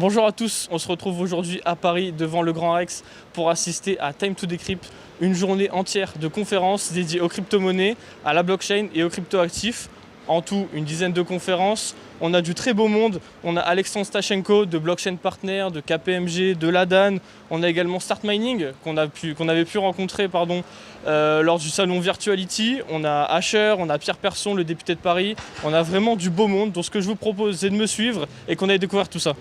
Bonjour à tous, on se retrouve aujourd'hui à Paris devant le Grand Rex pour assister à Time to Decrypt, une journée entière de conférences dédiées aux crypto-monnaies, à la blockchain et aux crypto-actifs. En tout, une dizaine de conférences. On a du très beau monde. On a Alexandre Stachenko de Blockchain Partner, de KPMG, de Ladan. On a également Start Mining qu'on avait pu rencontrer lors du salon Virtuality. On a Asher, on a Pierre Persson, le député de Paris. On a vraiment du beau monde. Donc ce que je vous propose, c'est de me suivre et qu'on aille découvrir tout ça.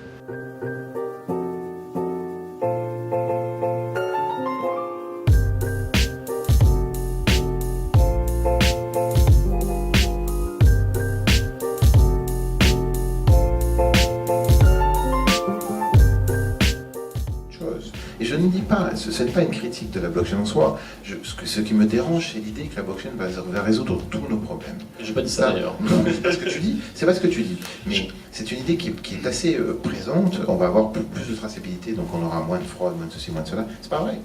Et je ne dis pas, ce n'est pas une critique de la blockchain en soi. Ce qui me dérange, c'est l'idée que la blockchain va résoudre tous nos problèmes. J'ai pas dit ça d'ailleurs. Non, c'est pas ce que tu dis. C'est pas ce que tu dis. Mais c'est une idée qui est assez présente. On va avoir plus de traçabilité, donc on aura moins de fraude, moins de ceci, moins de cela. C'est pas vrai.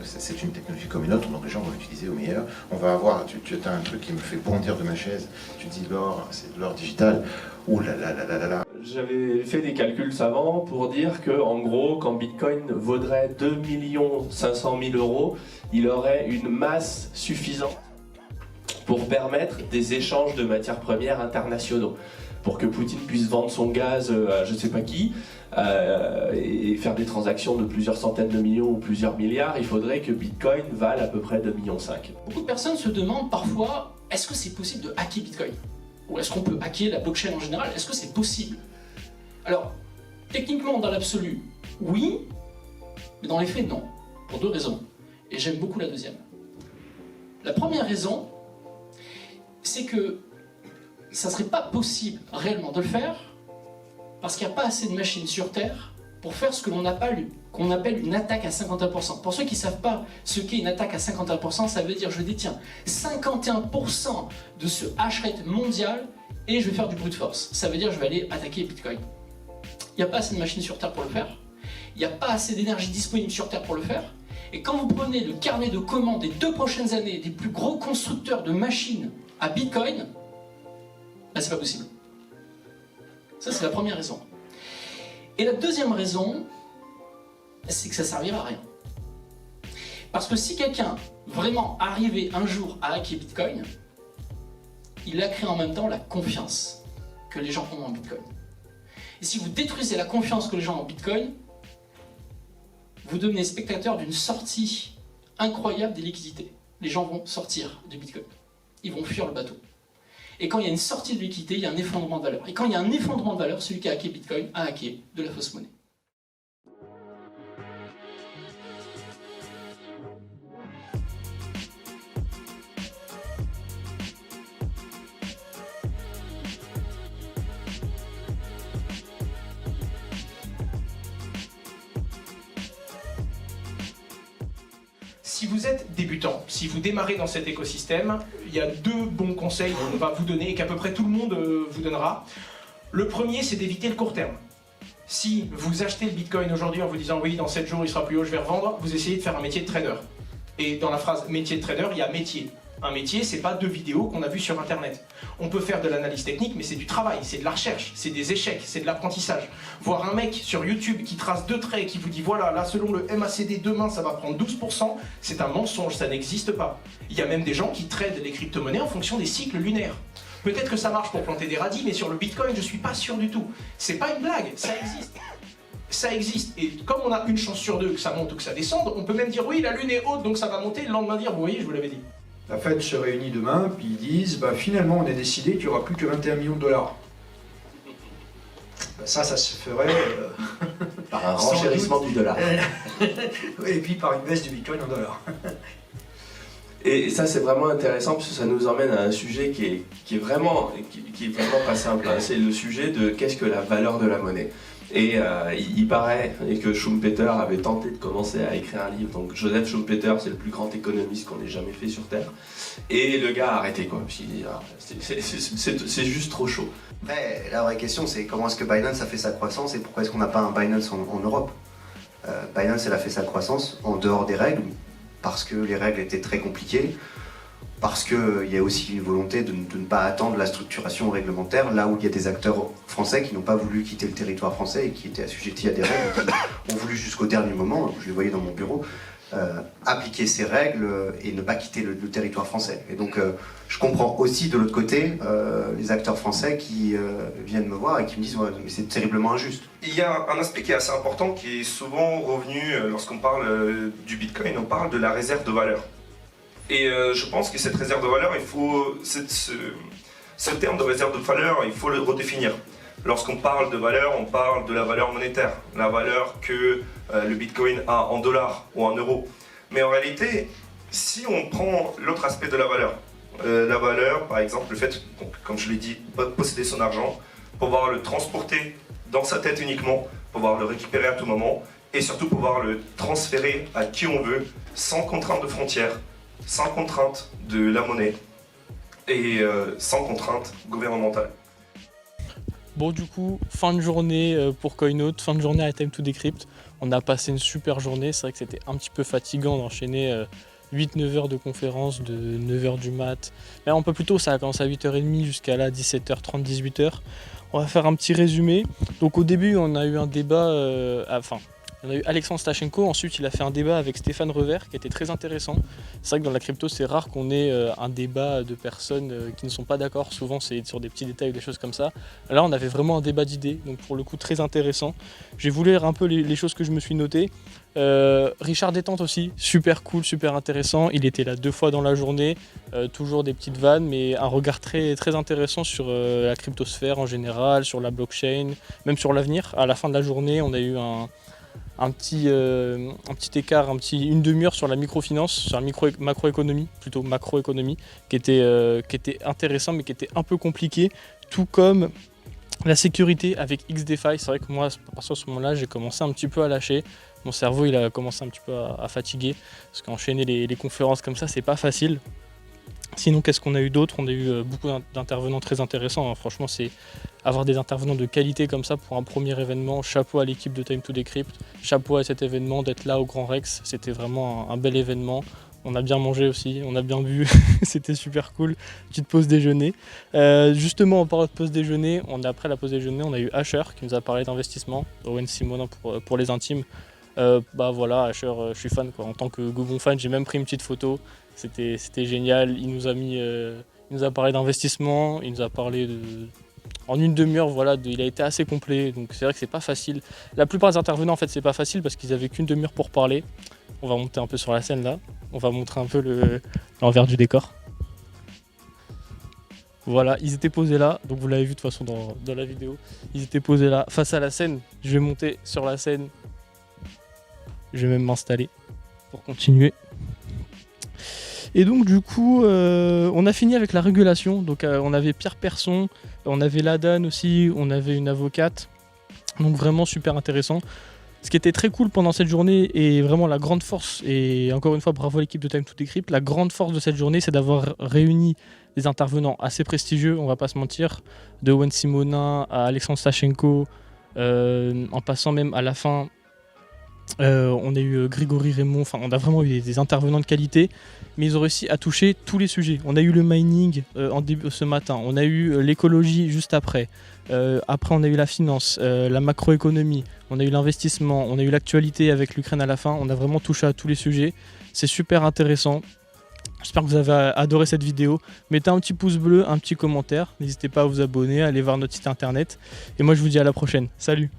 C'est une technologie comme une autre, donc les gens vont l'utiliser au meilleur. On va avoir, tu as un truc qui me fait bondir de ma chaise. Tu dis l'or, c'est de l'or digital. Ouh là là là là là là. J'avais fait des calculs savants pour dire que, en gros, quand Bitcoin vaudrait 2 500 000 euros, il aurait une masse suffisante pour permettre des échanges de matières premières internationaux. Pour que Poutine puisse vendre son gaz à je ne sais pas qui et faire des transactions de plusieurs centaines de millions ou plusieurs milliards, il faudrait que Bitcoin vale à peu près 2,5 millions. Beaucoup de personnes se demandent parfois, est-ce que c'est possible de hacker Bitcoin? Ou est-ce qu'on peut hacker la blockchain en général? Est-ce que c'est possible? Alors, techniquement, dans l'absolu, oui, mais dans les faits, non. Pour deux raisons. Et j'aime beaucoup la deuxième. La première raison, c'est que ça ne serait pas possible réellement de le faire parce qu'il n'y a pas assez de machines sur Terre pour faire ce que l'on appelle une attaque à 51%. Pour ceux qui ne savent pas ce qu'est une attaque à 51%, ça veut dire je détiens 51% de ce hash rate mondial et je vais faire du brute force. Ça veut dire je vais aller attaquer Bitcoin. Il n'y a pas assez de machines sur Terre pour le faire. Il n'y a pas assez d'énergie disponible sur Terre pour le faire. Et quand vous prenez le carnet de commandes des 2 prochaines années des plus gros constructeurs de machines à Bitcoin, ben c'est pas possible. Ça, c'est la première raison. Et la deuxième raison, c'est que ça servira à rien. Parce que si quelqu'un vraiment arrivait un jour à hacker Bitcoin, il a créé en même temps la confiance que les gens ont en Bitcoin. Et si vous détruisez la confiance que les gens ont en Bitcoin, vous devenez spectateur d'une sortie incroyable des liquidités. Les gens vont sortir du Bitcoin. Ils vont fuir le bateau. Et quand il y a une sortie de liquidité, il y a un effondrement de valeur. Et quand il y a un effondrement de valeur, celui qui a hacké Bitcoin a hacké de la fausse monnaie. Si vous êtes débutant, si vous démarrez dans cet écosystème, il y a 2 bons conseils qu'on va vous donner et qu'à peu près tout le monde vous donnera. Le premier, c'est d'éviter le court terme. Si vous achetez le Bitcoin aujourd'hui en vous disant oui, dans 7 jours il sera plus haut, je vais revendre, vous essayez de faire un métier de trader. Et dans la phrase métier de trader, il y a métier. Un métier, c'est pas 2 vidéos qu'on a vues sur internet. On peut faire de l'analyse technique, mais c'est du travail, c'est de la recherche, c'est des échecs, c'est de l'apprentissage. Voir un mec sur YouTube qui trace 2 traits et qui vous dit voilà, là selon le MACD demain ça va prendre 12%, c'est un mensonge, ça n'existe pas. Il y a même des gens qui tradent les crypto-monnaies en fonction des cycles lunaires. Peut-être que ça marche pour planter des radis, mais sur le Bitcoin, je suis pas sûr du tout. C'est pas une blague, ça existe. Ça existe, et comme on a une chance sur 2 que ça monte ou que ça descende, on peut même dire oui, la lune est haute donc ça va monter, le lendemain dire vous voyez, je vous l'avais dit. La Fed se réunit demain, puis ils disent bah, finalement on a décidé qu'il n'y aura plus que 21 millions de dollars. Bah, ça se ferait Par un renchérissement du dollar. et puis par une baisse du Bitcoin en dollars. Et ça, c'est vraiment intéressant parce que ça nous emmène à un sujet qui est vraiment pas simple. Hein. C'est le sujet de qu'est-ce que la valeur de la monnaie. Et il paraît que Schumpeter avait tenté de commencer à écrire un livre. Donc Joseph Schumpeter, c'est le plus grand économiste qu'on ait jamais fait sur Terre. Et le gars a arrêté quoi. Parce qu'il dit c'est juste trop chaud. Après, la vraie question c'est comment est-ce que Binance a fait sa croissance et pourquoi est-ce qu'on n'a pas un Binance en Europe? Binance elle a fait sa croissance en dehors des règles parce que les règles étaient très compliquées. parce qu'il y a aussi une volonté de ne pas attendre la structuration réglementaire, là où il y a des acteurs français qui n'ont pas voulu quitter le territoire français et qui étaient assujettis à des règles, qui ont voulu jusqu'au dernier moment, je les voyais dans mon bureau, appliquer ces règles et ne pas quitter le territoire français. Et donc je comprends aussi de l'autre côté les acteurs français qui viennent me voir et qui me disent ouais, mais c'est terriblement injuste. Il y a un aspect qui est assez important qui est souvent revenu lorsqu'on parle du Bitcoin, on parle de la réserve de valeur. Et je pense que cette réserve de valeur, il faut ce terme de réserve de valeur, il faut le redéfinir. Lorsqu'on parle de valeur, on parle de la valeur monétaire, la valeur que le Bitcoin a en dollars ou en euros. Mais en réalité, si on prend l'autre aspect de la valeur, par exemple, le fait, donc, comme je l'ai dit, posséder son argent, pouvoir le transporter dans sa tête uniquement, pouvoir le récupérer à tout moment, et surtout pouvoir le transférer à qui on veut, sans contrainte de frontières, sans contrainte de la monnaie, et sans contrainte gouvernementale. Bon, du coup, fin de journée pour CoinNote, fin de journée à Time to Decrypt. On a passé une super journée. C'est vrai que c'était un petit peu fatigant d'enchaîner 8-9 heures de conférence, de 9h du mat. Là, un peu plus tôt, ça a commencé à 8h30 jusqu'à là 17h30, 18h. On va faire un petit résumé. Donc, au début, on a eu un débat. On a eu Alexandre Stachenko, ensuite il a fait un débat avec Stéphane Revers qui était très intéressant. C'est vrai que dans la crypto c'est rare qu'on ait un débat de personnes qui ne sont pas d'accord, souvent c'est sur des petits détails ou des choses comme ça. Là on avait vraiment un débat d'idées, donc pour le coup très intéressant. Je vais vous lire un peu les choses que je me suis notées. Richard Détente aussi, super cool, super intéressant, il était là 2 fois dans la journée, toujours des petites vannes mais un regard très, très intéressant sur la cryptosphère en général, sur la blockchain, même sur l'avenir. À la fin de la journée on a eu un petit écart, une demi-heure sur la microfinance, sur la macroéconomie, plutôt macroéconomie, qui était intéressant mais qui était un peu compliqué, tout comme la sécurité avec XDeFi. C'est vrai que moi, à partir de ce moment-là, j'ai commencé un petit peu à lâcher. Mon cerveau, il a commencé un petit peu à fatiguer, parce qu'enchaîner les conférences comme ça, c'est pas facile. Sinon, qu'est-ce qu'on a eu d'autre? On a eu beaucoup d'intervenants très intéressants. Franchement, c'est avoir des intervenants de qualité comme ça pour un premier événement. Chapeau à l'équipe de Time to Decrypt. Chapeau à cet événement, d'être là au Grand Rex. C'était vraiment un bel événement. On a bien mangé aussi, on a bien bu. C'était super cool. Petite pause déjeuner. Justement, en parlant de pause déjeuner, après la pause déjeuner, on a eu Asher qui nous a parlé d'investissement. Owen Simonin pour les intimes. Voilà, Asher, je suis fan quoi. En tant que Gobon fan, j'ai même pris une petite photo. C'était génial. Il nous a parlé d'investissement, il nous a parlé en une demi-heure, voilà, il a été assez complet. Donc c'est vrai que c'est pas facile. La plupart des intervenants en fait c'est pas facile parce qu'ils avaient qu'une demi-heure pour parler. On va monter un peu sur la scène là. On va montrer un peu l'envers du décor. Voilà, ils étaient posés là, donc vous l'avez vu de toute façon dans la vidéo. Ils étaient posés là, face à la scène. Je vais monter sur la scène. Je vais même m'installer pour continuer. Et donc du coup, on a fini avec la régulation. Donc on avait Pierre Persson, on avait Ladan aussi, on avait une avocate. Donc vraiment super intéressant. Ce qui était très cool pendant cette journée et vraiment la grande force, et encore une fois bravo à l'équipe de Time to Decrypt, la grande force de cette journée c'est d'avoir réuni des intervenants assez prestigieux, on va pas se mentir, de Owen Simonin à Alexandre Stachenko, en passant même à la fin, on a eu Grégory Raymond, enfin on a vraiment eu des intervenants de qualité, mais ils ont réussi à toucher tous les sujets. On a eu le mining ce matin, on a eu l'écologie juste après. Après on a eu la finance, la macroéconomie, on a eu l'investissement, on a eu l'actualité avec l'Ukraine à la fin, on a vraiment touché à tous les sujets. C'est super intéressant. J'espère que vous avez adoré cette vidéo. Mettez un petit pouce bleu, un petit commentaire. N'hésitez pas à vous abonner, à aller voir notre site internet. Et moi je vous dis à la prochaine. Salut!